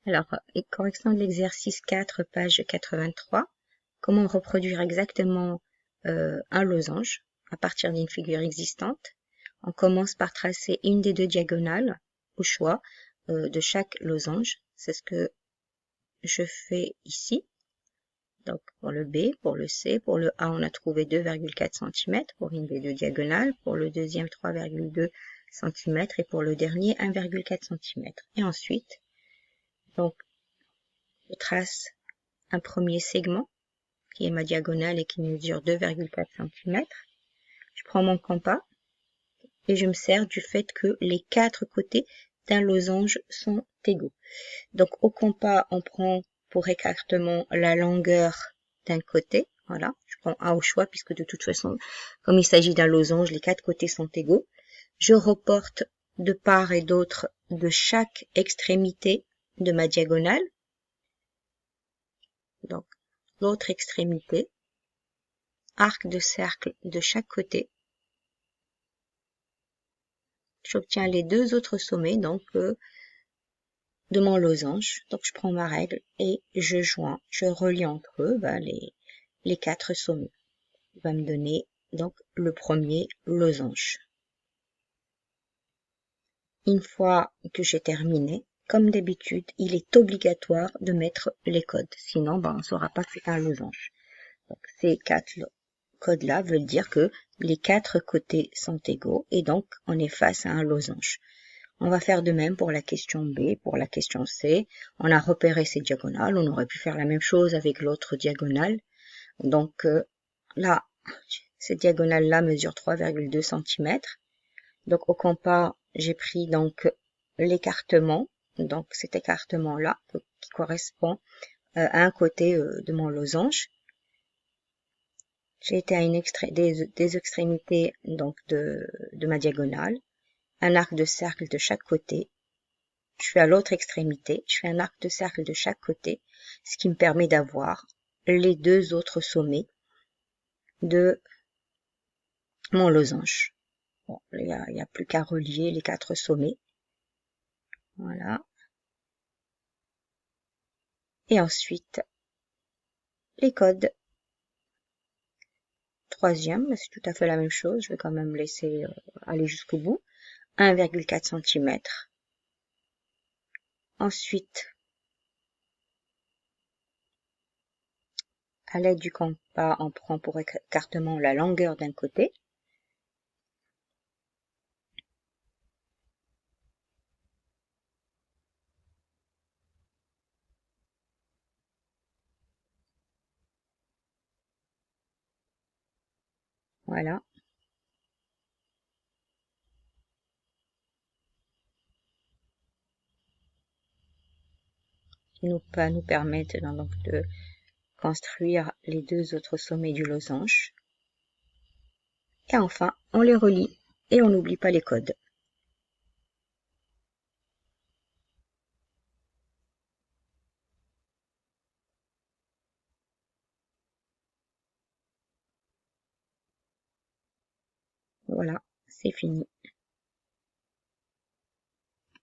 Alors, correction de l'exercice 4, page 83. Comment reproduire exactement un losange à partir d'une figure existante? On commence par tracer une des deux diagonales au choix de chaque losange. C'est ce que je fais ici. Donc, pour le B, pour le C, pour le A, on a trouvé 2,4 cm pour une des deux diagonales, pour le deuxième 3,2 cm et pour le dernier 1,4 cm. Et ensuite, donc, je trace un premier segment qui est ma diagonale et qui mesure 2,4 cm. Je prends mon compas et je me sers du fait que les quatre côtés d'un losange sont égaux. Donc au compas, on prend pour écartement la longueur d'un côté. Voilà, je prends A au choix puisque de toute façon, comme il s'agit d'un losange, les quatre côtés sont égaux. Je reporte de part et d'autre de chaque extrémité de ma diagonale. Donc l'autre extrémité, arc de cercle de chaque côté. J'obtiens les deux autres sommets donc de mon losange. Donc je prends ma règle et je relie entre eux les quatre sommets. Il va me donner donc le premier losange. Une fois que j'ai terminé, comme d'habitude, il est obligatoire de mettre les codes. Sinon, on ne saura pas que c'est un losange. Donc, ces quatre codes-là veulent dire que les quatre côtés sont égaux et donc on est face à un losange. On va faire de même pour la question B, pour la question C. On a repéré ces diagonales. On aurait pu faire la même chose avec l'autre diagonale. Donc là, cette diagonale-là mesure 3,2 cm. Donc au compas, j'ai pris donc l'écartement. Donc cet écartement-là qui correspond à un côté de mon losange. J'ai été à des extrémités donc de ma diagonale. Un arc de cercle de chaque côté. Je suis à l'autre extrémité, je fais un arc de cercle de chaque côté, ce qui me permet d'avoir les deux autres sommets de mon losange. Bon, il n'y a plus qu'à relier les quatre sommets. Voilà. Et ensuite, les codes. Troisième, c'est tout à fait la même chose, je vais quand même laisser aller jusqu'au bout. 1,4 cm. Ensuite, à l'aide du compas, on prend pour écartement la longueur d'un côté. Voilà. Qui va nous permettre donc de construire les deux autres sommets du losange. Et enfin, on les relie et on n'oublie pas les codes. Voilà, c'est fini.